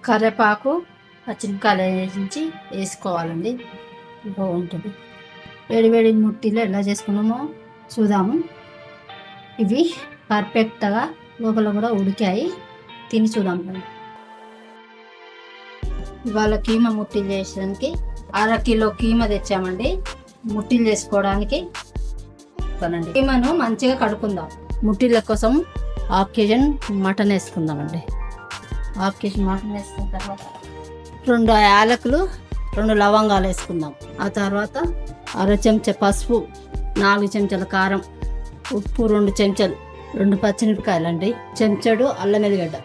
కరివేపాకు పచ్చిమిరపకాయలు వేసి వేసుకోవాలండి. బాగుంటుంది. వేడి వేడి ముట్టిలో ఎలా చేసుకున్నామో చూద్దాము. ఇవి పర్ఫెక్ట్గా లోపల కూడా ఉడికాయి. తిని చూద్దాం. ఇవాళ కీమా ముట్టిలు చేసడానికి 1/2 కిలో కీమా తెచ్చామండి. ముట్టిలు చేసుకోవడానికి కీమాను మంచిగా కడుక్కుందాం. ముట్టిల కోసం 1/2 కేజీ మటన్ వేసుకుందామండి. 1/2 కేజీ మటన్ వేసుకున్న తర్వాత 2 యాలకులు 2 లవంగాలు వేసుకుందాం. ఆ తర్వాత 1/2 చెంచా పసుపు, 4 చెంచాల కారం, ఉప్పు 2 చెంచాలు, 2 పచ్చిమిరపకాయలు అండి, చెంచాడు అల్లం వెల్లిగడ్డ,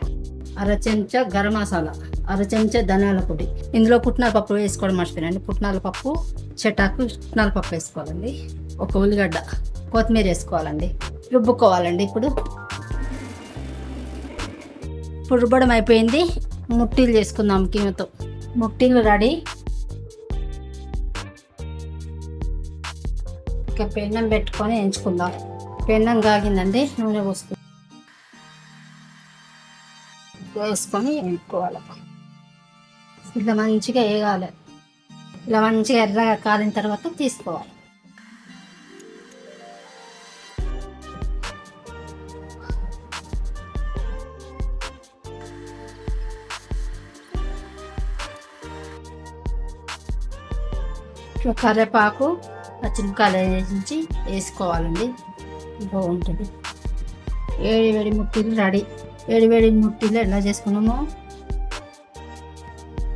1/2 చెంచా గరం మసాలా, 1/2 చెంచా ధనియాల పొడి. ఇందులో పుట్నాల పప్పు వేసుకోవడం మర్చిపోయానండి. పుట్నాల పప్పు, చెటాకు పుట్నాల పప్పు వేసుకోవాలండి. 1 ఉల్లిగడ్డ, కొత్తిమీర వేసుకోవాలండి. రుబ్బుకోవాలండి. ఇప్పుడు రుబ్బడం అయిపోయింది. ముట్టీలు చేసుకుందాం కీమతో. ముట్టీలు రెడీ. ఇక పెన్నం పెట్టుకొని ఎంచుకుందాం. పెన్నం కాగిందండి. నూనె వేసుకొని ఎంచుకోవాలి. ఇట్లా మంచిగా వేగాలి. ఇలా మంచిగా ఎర్రగా కాలిన తర్వాత తీసుకోవాలి. కరివేపాకు పచ్చిమిరపకాయలు వేసి వేసుకోవాలండి. బాగుంటుంది. వేడి వేడి ముట్టిలు రెడీ. వేడి వేడి ముట్టిలు ఎలా చేసుకున్నామో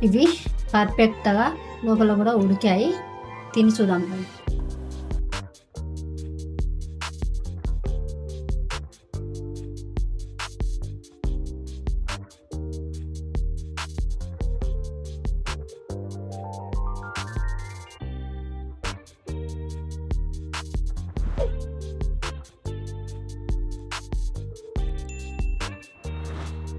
ఇవి పర్ఫెక్ట్గా లోపల కూడా ఉడికాయి. తిని చూద్దాం.